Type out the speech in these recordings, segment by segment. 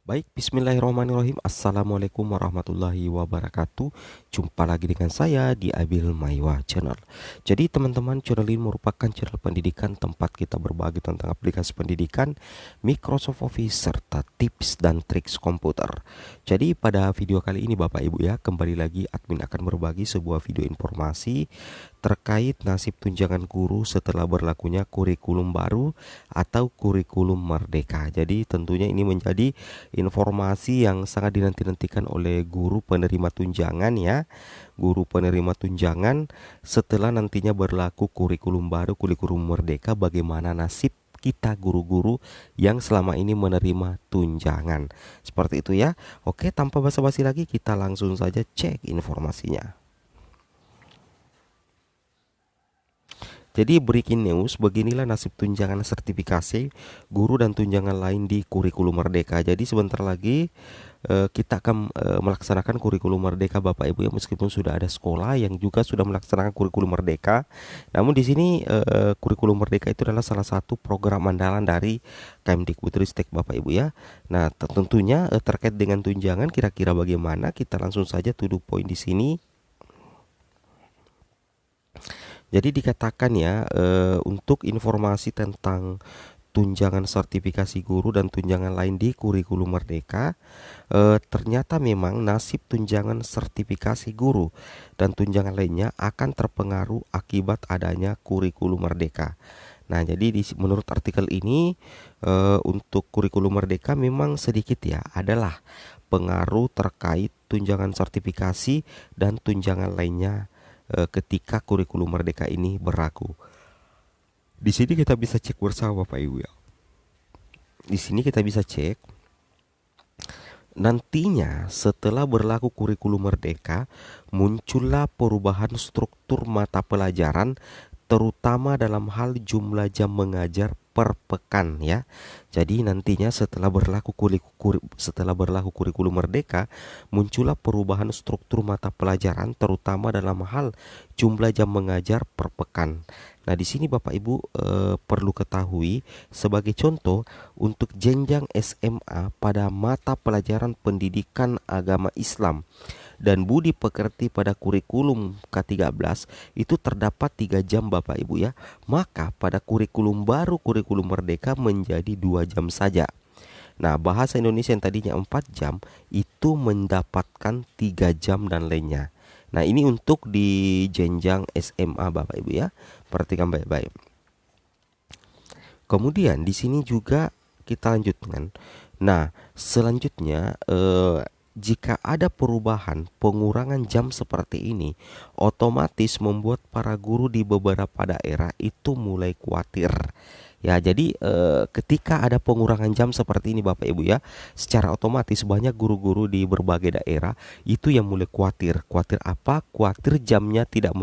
Baik, bismillahirrahmanirrahim. Assalamualaikum warahmatullahi wabarakatuh. Jumpa lagi dengan saya di Abil Maiwa Channel. Jadi teman-teman, channel ini merupakan channel pendidikan tempat kita berbagi tentang aplikasi pendidikan, Microsoft Office, serta tips dan triks komputer. Jadi pada video kali ini Bapak Ibu ya, kembali lagi admin akan berbagi sebuah video informasi terkait nasib tunjangan guru setelah berlakunya kurikulum baru atau kurikulum merdeka. Jadi tentunya ini menjadi informasi yang sangat dinanti-nantikan oleh guru penerima tunjangan ya. Guru penerima tunjangan setelah nantinya berlaku kurikulum baru, kurikulum merdeka, bagaimana nasib kita guru-guru yang selama ini menerima tunjangan. Seperti itu ya. Oke, tanpa basa-basi lagi kita langsung saja cek informasinya. Jadi breaking news, beginilah nasib tunjangan sertifikasi guru dan tunjangan lain di kurikulum merdeka. Jadi sebentar lagi kita akan melaksanakan kurikulum merdeka Bapak Ibu ya, meskipun sudah ada sekolah yang juga sudah melaksanakan kurikulum merdeka. Namun di sini kurikulum merdeka itu adalah salah satu program andalan dari Kemdikbudristek Bapak Ibu ya. Nah, tentunya terkait dengan tunjangan kira-kira bagaimana, kita langsung saja to the point di sini. Jadi dikatakan ya, untuk informasi tentang tunjangan sertifikasi guru dan tunjangan lain di kurikulum merdeka, ternyata memang nasib tunjangan sertifikasi guru dan tunjangan lainnya akan terpengaruh akibat adanya kurikulum merdeka. Nah, jadi menurut artikel ini, untuk kurikulum merdeka memang sedikit ya adalah pengaruh terkait tunjangan sertifikasi dan tunjangan lainnya ketika kurikulum merdeka ini berlaku. Di sini kita bisa cek bersama Bapak Ibu ya. Di sini kita bisa cek nantinya setelah berlaku kurikulum merdeka muncullah perubahan struktur mata pelajaran terutama dalam hal jumlah jam mengajar per pekan ya. Jadi nantinya setelah berlaku kurikulum merdeka muncullah perubahan struktur mata pelajaran terutama dalam hal jumlah jam mengajar per pekan. Nah, di sini Bapak Ibu perlu ketahui sebagai contoh untuk jenjang SMA pada mata pelajaran pendidikan agama Islam dan budi pekerti pada kurikulum K13 itu terdapat 3 jam Bapak Ibu ya. Maka pada kurikulum baru, kurikulum merdeka menjadi 2 jam saja. Nah, bahasa Indonesia yang tadinya 4 jam itu mendapatkan 3 jam dan lainnya. Nah, ini untuk di jenjang SMA Bapak Ibu ya. Perhatikan baik-baik. Kemudian di sini juga kita lanjutkan. Nah, selanjutnya jika ada perubahan pengurangan jam seperti ini, otomatis membuat para guru di beberapa daerah itu mulai khawatir. Ya, jadi ketika ada pengurangan jam seperti ini Bapak Ibu ya, secara otomatis banyak guru-guru di berbagai daerah itu yang mulai khawatir. Khawatir apa? Khawatir jamnya tidak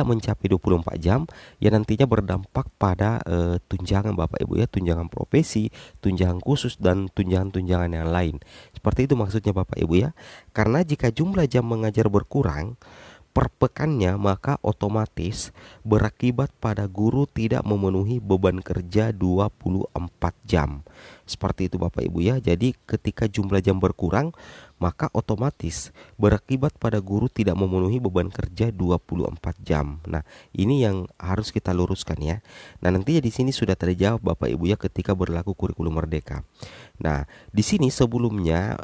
mencapai 24 jam, yang nantinya berdampak pada tunjangan Bapak Ibu ya, tunjangan profesi, tunjangan khusus dan tunjangan-tunjangan yang lain. Seperti itu maksudnya Bapak Ibu ya. Karena jika jumlah jam mengajar berkurang per pekannya, maka otomatis berakibat pada guru tidak memenuhi beban kerja 24 jam. Seperti itu Bapak Ibu ya. Jadi ketika jumlah jam berkurang, maka otomatis berakibat pada guru tidak memenuhi beban kerja 24 jam. Nah, ini yang harus kita luruskan ya. Nah, nantinya di sini sudah terjawab Bapak Ibu ya ketika berlaku kurikulum merdeka. Nah, di sini sebelumnya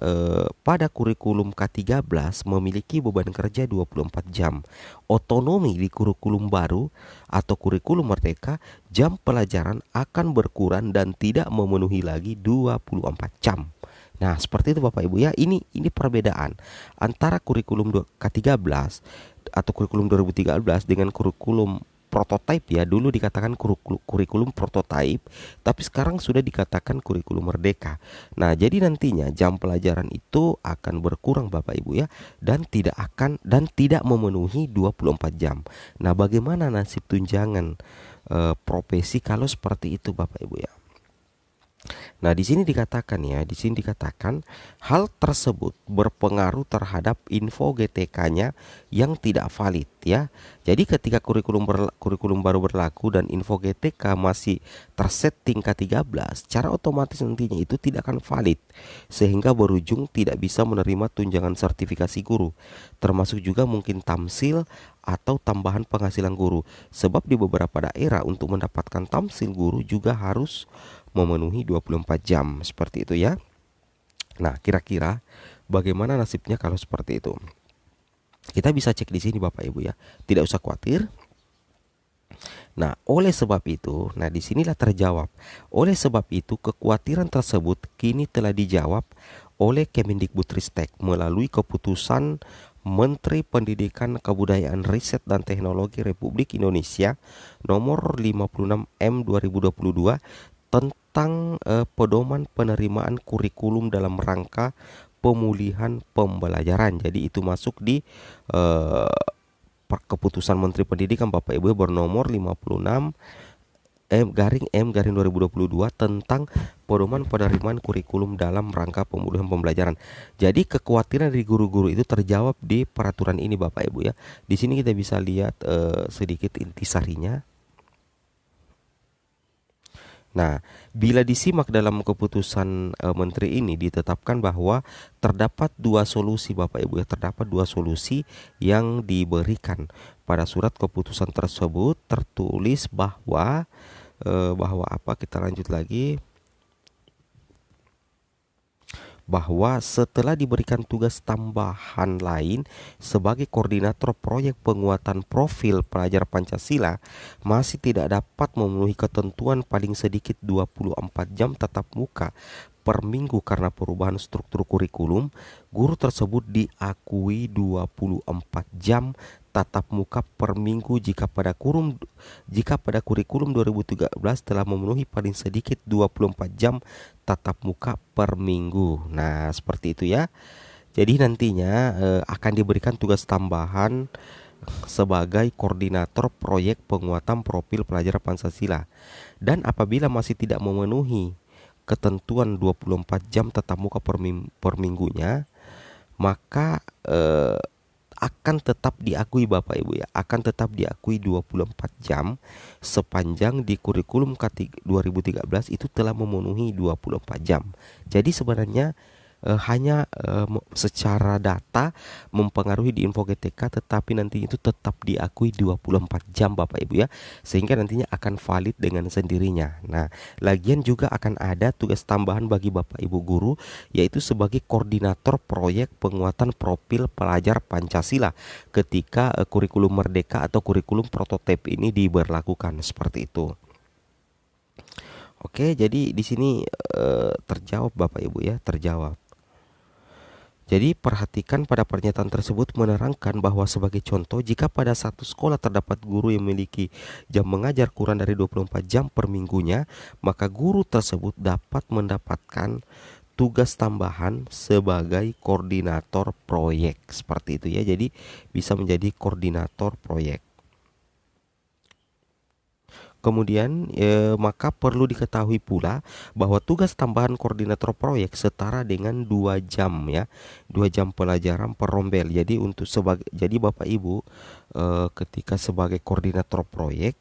pada kurikulum K13 memiliki beban kerja 24 jam. Otonomi di kurikulum baru atau kurikulum merdeka, jam pelajaran akan berkurang dan tidak memenuhi lagi 24 jam. Nah, seperti itu Bapak Ibu ya. Ini perbedaan antara kurikulum K13 atau kurikulum 2013 dengan kurikulum prototipe ya. Dulu dikatakan kurikulum prototipe, tapi sekarang sudah dikatakan kurikulum merdeka. Nah, jadi nantinya jam pelajaran itu akan berkurang Bapak Ibu ya, dan tidak memenuhi 24 jam. Nah, bagaimana nasib tunjangan profesi kalau seperti itu Bapak Ibu ya? Nah, di sini dikatakan hal tersebut berpengaruh terhadap info GTK-nya yang tidak valid ya. Jadi ketika kurikulum baru berlaku dan info GTK masih terset tingkat 13, secara otomatis nantinya itu tidak akan valid sehingga berujung tidak bisa menerima tunjangan sertifikasi guru. Termasuk juga mungkin tamsil atau tambahan penghasilan guru. Sebab di beberapa daerah untuk mendapatkan tamsil guru juga harus memenuhi 24 jam seperti itu ya. Nah, kira-kira bagaimana nasibnya kalau seperti itu? Kita bisa cek di sini Bapak Ibu ya. Tidak usah khawatir. Nah, oleh sebab itu, nah disinilah terjawab. Oleh sebab itu, kekhawatiran tersebut kini telah dijawab oleh Kemendikbudristek melalui keputusan Menteri Pendidikan, Kebudayaan, Riset dan Teknologi Republik Indonesia nomor 56 M 2022 tentang pedoman penerimaan kurikulum dalam rangka pemulihan pembelajaran. Jadi itu masuk di eh, keputusan Menteri Pendidikan Bapak Ibu bernomor 56 M garing 2022 tentang pedoman penerimaan kurikulum dalam rangka pemulihan pembelajaran. Jadi kekhawatiran dari guru-guru itu terjawab di peraturan ini Bapak Ibu ya. Di sini kita bisa lihat sedikit intisarinya. Nah, bila disimak dalam keputusan menteri ini ditetapkan bahwa terdapat dua solusi Bapak Ibu ya, terdapat dua solusi yang diberikan. Pada surat keputusan tersebut tertulis bahwa apa? Kita lanjut lagi. Bahwa setelah diberikan tugas tambahan lain sebagai koordinator proyek penguatan profil pelajar Pancasila masih tidak dapat memenuhi ketentuan paling sedikit 24 jam tatap muka per minggu karena perubahan struktur kurikulum, guru tersebut diakui 24 jam tatap muka per minggu jika pada kurikulum 2013 telah memenuhi paling sedikit 24 jam tatap muka per minggu. Nah, seperti itu ya. Jadi nantinya akan diberikan tugas tambahan sebagai koordinator proyek penguatan profil pelajar Pancasila. Dan apabila masih tidak memenuhi ketentuan 24 jam tatap muka per minggunya, maka akan tetap diakui Bapak Ibu ya, akan tetap diakui 24 jam sepanjang di kurikulum 2013 itu telah memenuhi 24 jam. Jadi sebenarnya hanya secara data mempengaruhi di info GTK, tetapi nanti itu tetap diakui 24 jam Bapak Ibu ya, sehingga nantinya akan valid dengan sendirinya. Nah, lagian juga akan ada tugas tambahan bagi Bapak Ibu guru, yaitu sebagai koordinator proyek penguatan profil pelajar Pancasila ketika kurikulum merdeka atau kurikulum prototipe ini diberlakukan seperti itu. Oke, jadi di sini terjawab Bapak Ibu ya, terjawab. Jadi perhatikan pada pernyataan tersebut menerangkan bahwa sebagai contoh jika pada satu sekolah terdapat guru yang memiliki jam mengajar kurang dari 24 jam per minggunya, maka guru tersebut dapat mendapatkan tugas tambahan sebagai koordinator proyek. Seperti itu ya. Jadi bisa menjadi koordinator proyek. Kemudian maka perlu diketahui pula bahwa tugas tambahan koordinator proyek setara dengan 2 jam ya. 2 jam pelajaran per rombel. Jadi Bapak Ibu ketika sebagai koordinator proyek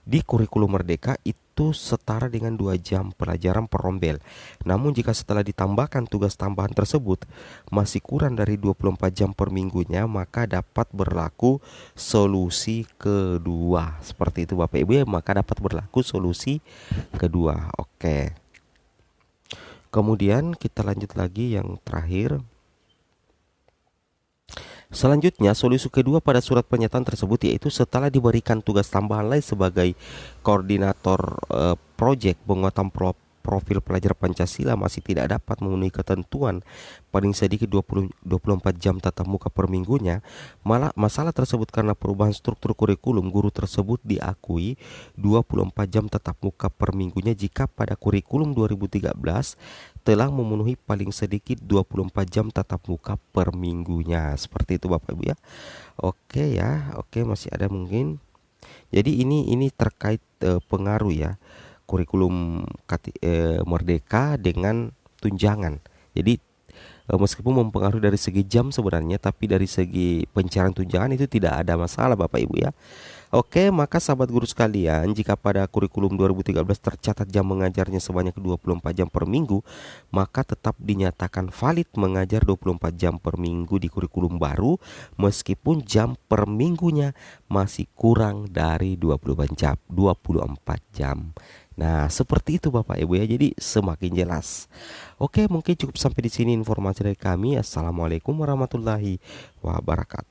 di kurikulum merdeka itu setara dengan 2 jam pelajaran per rombel. Namun jika setelah ditambahkan tugas tambahan tersebut masih kurang dari 24 jam per minggunya, maka dapat berlaku solusi kedua. Seperti itu Bapak Ibu ya, maka dapat berlaku solusi kedua. Oke. Kemudian kita lanjut lagi yang terakhir. Selanjutnya, solusi kedua pada surat pernyataan tersebut yaitu setelah diberikan tugas tambahan lain sebagai koordinator proyek penguatan profil pelajar Pancasila masih tidak dapat memenuhi ketentuan paling sedikit 24 jam tatap muka per minggunya. Masalah tersebut karena perubahan struktur kurikulum, guru tersebut diakui 24 jam tatap muka per minggunya jika pada kurikulum 2013 telah memenuhi paling sedikit 24 jam tatap muka per minggunya. Seperti itu Bapak Ibu ya. Oke ya, oke masih ada mungkin. Jadi ini terkait pengaruh ya. kurikulum Merdeka dengan tunjangan. Jadi meskipun mempengaruhi dari segi jam sebenarnya, tapi dari segi pencairan tunjangan itu tidak ada masalah Bapak Ibu ya. Oke, maka sahabat guru sekalian, jika pada kurikulum 2013 tercatat jam mengajarnya sebanyak 24 jam per minggu, maka tetap dinyatakan valid mengajar 24 jam per minggu di kurikulum baru, meskipun jam per minggunya masih kurang dari 24 jam, 24 jam. Nah, seperti itu Bapak Ibu ya. Jadi semakin jelas. Oke, mungkin cukup sampai di sini informasi dari kami. Assalamualaikum warahmatullahi wabarakatuh.